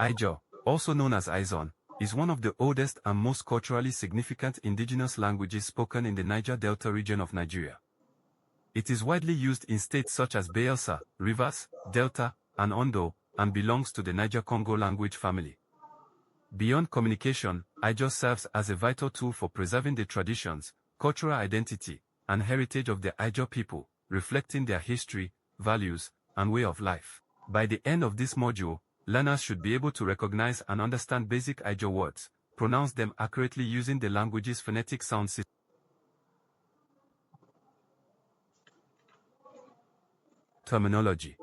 Ijaw, also known as Izon, is one of the oldest and most culturally significant indigenous languages spoken in the Niger Delta region of Nigeria. It is widely used in states such as Bayelsa, Rivers, Delta, and Ondo, and belongs to the Niger-Congo language family. Beyond communication, Ijaw serves as a vital tool for preserving the traditions, cultural identity, and heritage of the Ijaw people, reflecting their history, values, and way of life. By the end of this module, learners should be able to recognize and understand basic Ijaw words, pronounce them accurately using the language's phonetic sound system. Terminology.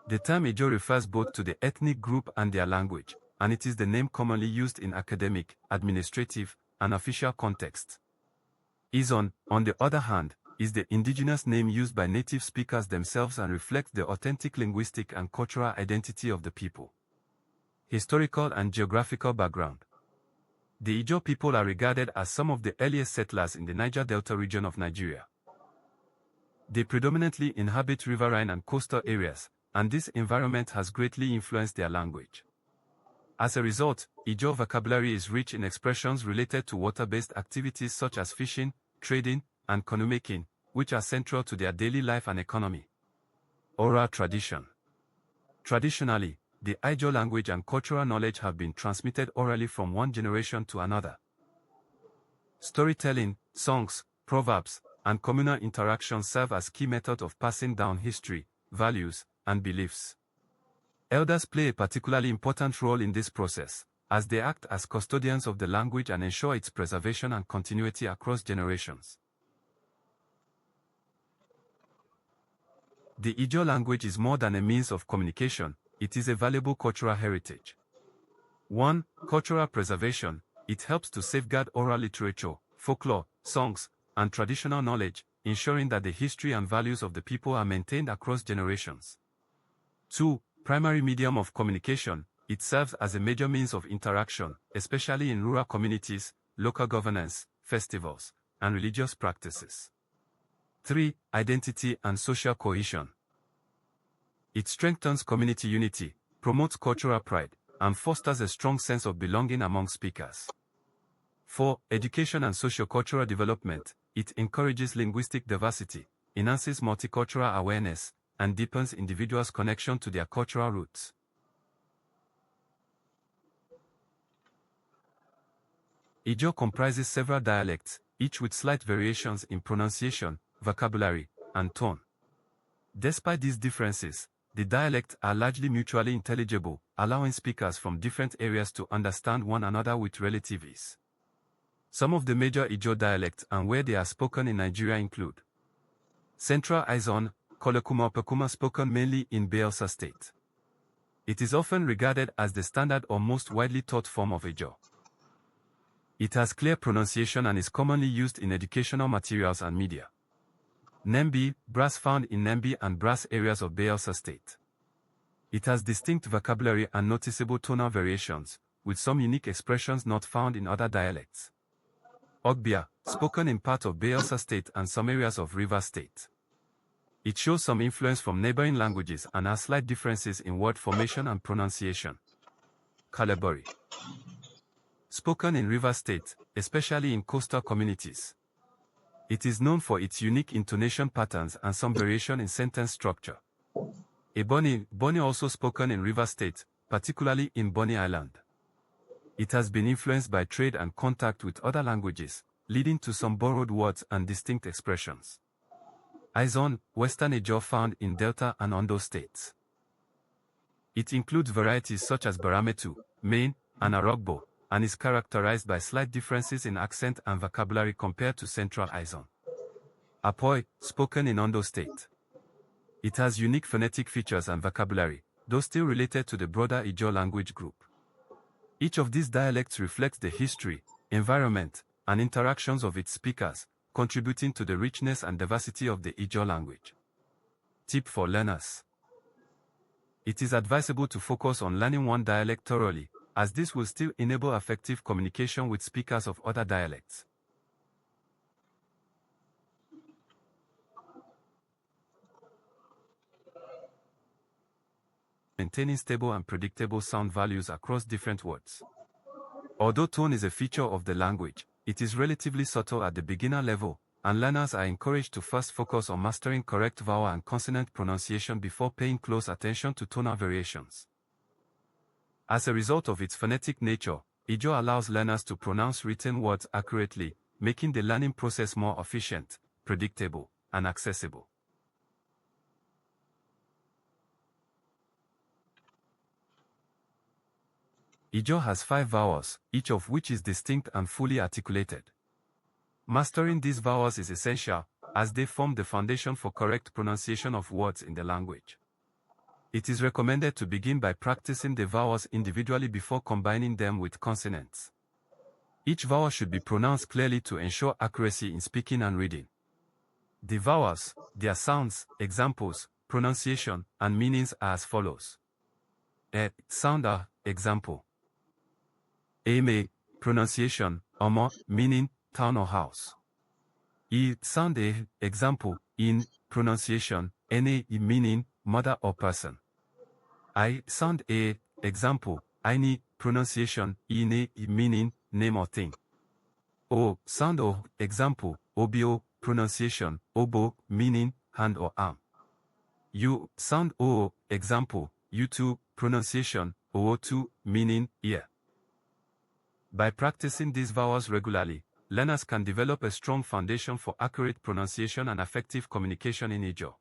The term Ijaw refers both to the ethnic group and their language, and it is the name commonly used in academic, administrative, and official contexts. Izon, on the other hand, is the indigenous name used by native speakers themselves and reflects the authentic linguistic and cultural identity of the people. Historical and geographical background. The Ijaw people are regarded as some of the earliest settlers in the Niger Delta region of Nigeria. They predominantly inhabit riverine and coastal areas, and this environment has greatly influenced their language. As a result, Ijaw vocabulary is rich in expressions related to water-based activities such as fishing, trading, and canoe making, which are central to their daily life and economy. Oral tradition. Traditionally, the Ijaw language and cultural knowledge have been transmitted orally from one generation to another. Storytelling, songs, proverbs, and communal interactions serve as key methods of passing down history, values, and beliefs. Elders play a particularly important role in this process, as they act as custodians of the language and ensure its preservation and continuity across generations. The Ijaw language is more than a means of communication, it is a valuable cultural heritage. 1. Cultural preservation. It helps to safeguard oral literature, folklore, songs, and traditional knowledge, ensuring that the history and values of the people are maintained across generations. 2. Primary medium of communication. It serves as a major means of interaction, especially in rural communities, local governance, festivals, and religious practices. 3. Identity and social cohesion. It strengthens community unity, promotes cultural pride, and fosters a strong sense of belonging among speakers. 4. Education and sociocultural development. It encourages linguistic diversity, enhances multicultural awareness, and deepens individuals' connection to their cultural roots. Ijaw comprises several dialects, each with slight variations in pronunciation, vocabulary, and tone. Despite these differences, the dialects are largely mutually intelligible, allowing speakers from different areas to understand one another with relative ease. Some of the major Ijaw dialects and where they are spoken in Nigeria include Central Izon, Kolekuma spoken mainly in Bayelsa State. It is often regarded as the standard or most widely taught form of Ijaw. It has clear pronunciation and is commonly used in educational materials and media. Nembi, brass found in Nembi and brass areas of Bayelsa State. It has distinct vocabulary and noticeable tonal variations, with some unique expressions not found in other dialects. Ogbia, spoken in part of Bayelsa State and some areas of Rivers State. It shows some influence from neighboring languages and has slight differences in word formation and pronunciation. Kalabari. Spoken in Rivers State, especially in coastal communities. It is known for its unique intonation patterns and some variation in sentence structure. Ebony also spoken in Rivers State, particularly in Bonny Island. It has been influenced by trade and contact with other languages, leading to some borrowed words and distinct expressions. Izon, Western Ijaw found in Delta and Ondo states. It includes varieties such as Barametu, Main, and Arogbo, and is characterized by slight differences in accent and vocabulary compared to Central Izon. Apoy, spoken in Ondo State. It has unique phonetic features and vocabulary, though still related to the broader Ijaw language group. Each of these dialects reflects the history, environment, and interactions of its speakers, contributing to the richness and diversity of the Ijaw language. Tip for learners. It is advisable to focus on learning one dialect thoroughly, as this will still enable effective communication with speakers of other dialects. maintaining stable and predictable sound values across different words. Although tone is a feature of the language, it is relatively subtle at the beginner level, and learners are encouraged to first focus on mastering correct vowel and consonant pronunciation before paying close attention to tonal variations. As a result of its phonetic nature, Ijaw allows learners to pronounce written words accurately, making the learning process more efficient, predictable, and accessible. Ijaw has 5 vowels, each of which is distinct and fully articulated. Mastering these vowels is essential, as they form the foundation for correct pronunciation of words in the language. It is recommended to begin by practicing the vowels individually before combining them with consonants. Each vowel should be pronounced clearly to ensure accuracy in speaking and reading. The vowels, their sounds, examples, pronunciation, and meanings are as follows. E, sound a, example. Eme, pronunciation, omo, meaning, town or house. I, sound a, example, in, pronunciation, ene, meaning, mother or person. I, sound a, example, ini, pronunciation, ine, meaning, name or thing. O, sound o, example, obio, pronunciation, obo, meaning, hand or arm. U, sound o, example, utu, pronunciation, ootu, meaning, ear. By practicing these vowels regularly, learners can develop a strong foundation for accurate pronunciation and effective communication in Ijaw.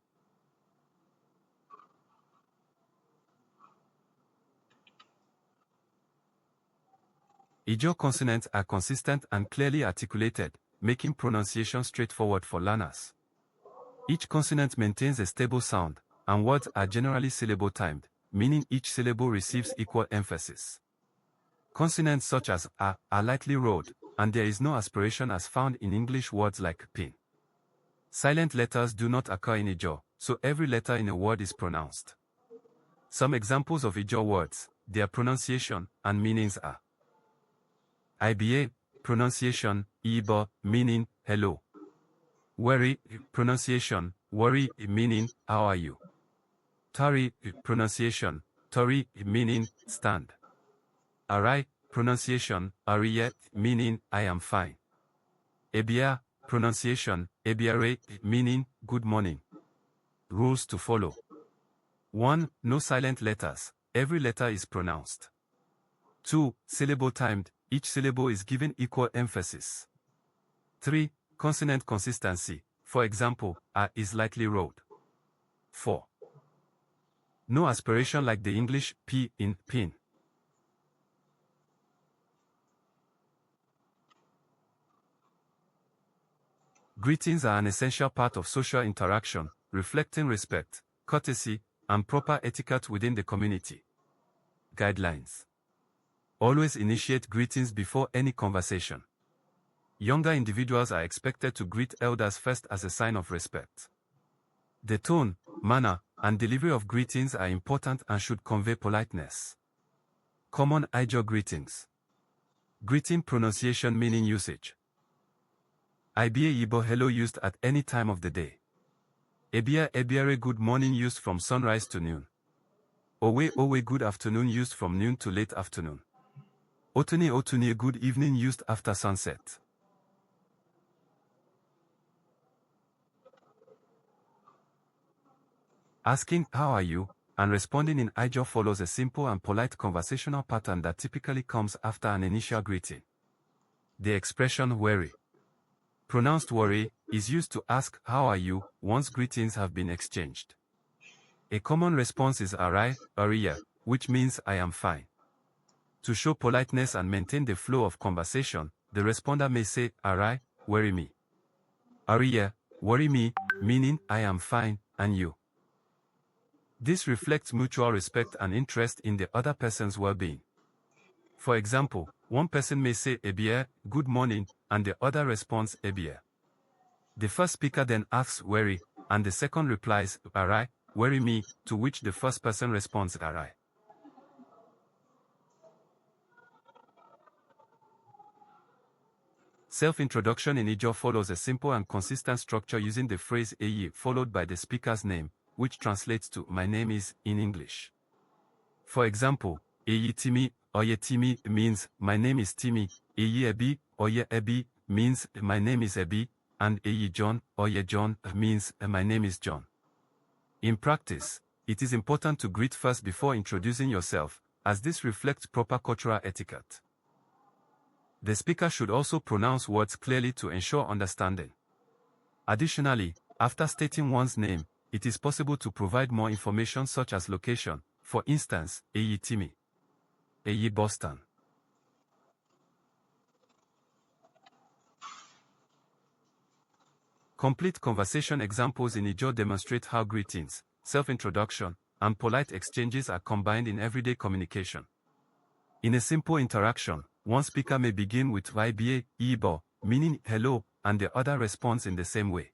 Ijaw consonants are consistent and clearly articulated, making pronunciation straightforward for learners. Each consonant maintains a stable sound, and words are generally syllable-timed, meaning each syllable receives equal emphasis. Consonants such as a are lightly rolled, and there is no aspiration as found in English words like pin. Silent letters do not occur in Ijaw, so every letter in a word is pronounced. Some examples of Ijaw words, their pronunciation, and meanings are Iba, pronunciation, Ibo, meaning, hello. Worry, pronunciation, worry, meaning, how are you. Tari, pronunciation, tori, meaning, stand. Arai, pronunciation, ariye, meaning, I am fine. Ebia, pronunciation, ebiare, meaning, good morning. Rules to follow. 1. No silent letters. Every letter is pronounced. 2. Syllable timed. Each syllable is given equal emphasis. 3. Consonant consistency. For example, a is lightly rolled. 4. No aspiration like the English p in pin. Greetings are an essential part of social interaction, reflecting respect, courtesy, and proper etiquette within the community. Guidelines. Always initiate greetings before any conversation. Younger individuals are expected to greet elders first as a sign of respect. The tone, manner, and delivery of greetings are important and should convey politeness. Common Ijaw greetings. Greeting pronunciation meaning usage. Ibie Ibo hello used at any time of the day. Ebia ebiare good morning used from sunrise to noon. Owe owe good afternoon used from noon to late afternoon. Otune otune good evening used after sunset. Asking how are you and responding in Ijaw follows a simple and polite conversational pattern that typically comes after an initial greeting. The expression worry, pronounced worry, is used to ask how are you once greetings have been exchanged. A common response is arai, ariya, which means I am fine. To show politeness and maintain the flow of conversation, the responder may say arai, worry me. Ariya, worry me, meaning I am fine, and you. This reflects mutual respect and interest in the other person's well-being. For example, one person may say ebia, good morning, and the other responds ebia. The first speaker then asks worry, and the second replies arai, worry me, to which the first person responds arai. Self-introduction in Ijaw follows a simple and consistent structure using the phrase eyi followed by the speaker's name, which translates to my name is in English. For example, Eyi Timi, Oye Timi means my name is Timi, Eyi Ebi, Oye Ebi means my name is Ebi, and Eyi John, Oye John means my name is John. In practice, it is important to greet first before introducing yourself, as this reflects proper cultural etiquette. The speaker should also pronounce words clearly to ensure understanding. Additionally, after stating one's name, it is possible to provide more information such as location, for instance, Eyi Timi, Eyi Boston. Complete conversation examples in Ijaw demonstrate how greetings, self-introduction, and polite exchanges are combined in everyday communication. In a simple interaction, one speaker may begin with YBA, Ibo, meaning hello, and the other responds in the same way.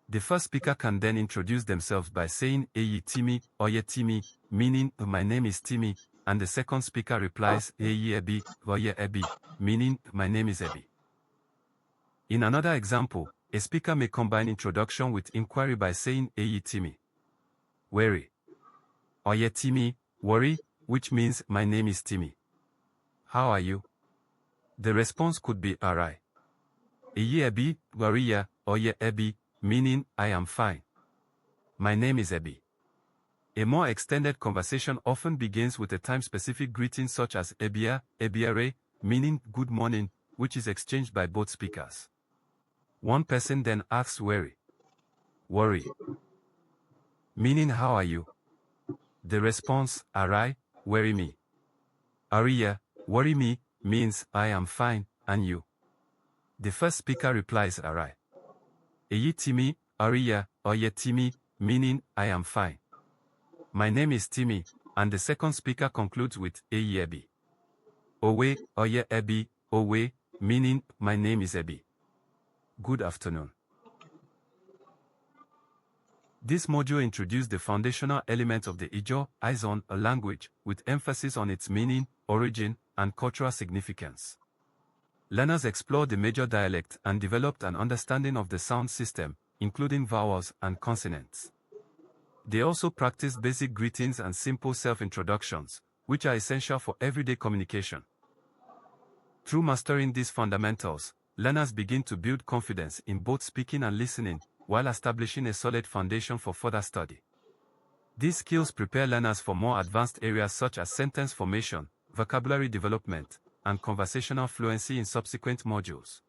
The first speaker can then introduce themselves by saying Eyi Timi, Oye Timi, meaning my name is Timi, and the second speaker replies Eyi Ebi, Oye Ebi, meaning my name is Ebi. In another example, a speaker may combine introduction with inquiry by saying Eyi Timi, Weri, Oye Timi, Worry, which means my name is Timi. How are you? The response could be Arai. Eyi Ebi, Wariya, Oye Ebi, meaning I am fine. My name is Ebi. A more extended conversation often begins with a time-specific greeting such as Ebia, Ebiare, meaning good morning, which is exchanged by both speakers. One person then asks Weri, Worry, meaning how are you? The response, Arai, worry me. Ariya, worry me, means I am fine, and you? The first speaker replies Arai. Eyi Timi, Ariya, Oye Timi, meaning I am fine. My name is Timi, and the second speaker concludes with Eyi Ebi. Owe, Oye Ebi, Owe, meaning my name is Ebi. Good afternoon. This module introduced the foundational elements of the Ijaw Izon language, with emphasis on its meaning, origin, and cultural significance. Learners explored the major dialect and developed an understanding of the sound system, including vowels and consonants. They also practiced basic greetings and simple self-introductions, which are essential for everyday communication. Through mastering these fundamentals, learners begin to build confidence in both speaking and listening, while establishing a solid foundation for further study. These skills prepare learners for more advanced areas such as sentence formation, vocabulary development, and conversational fluency in subsequent modules.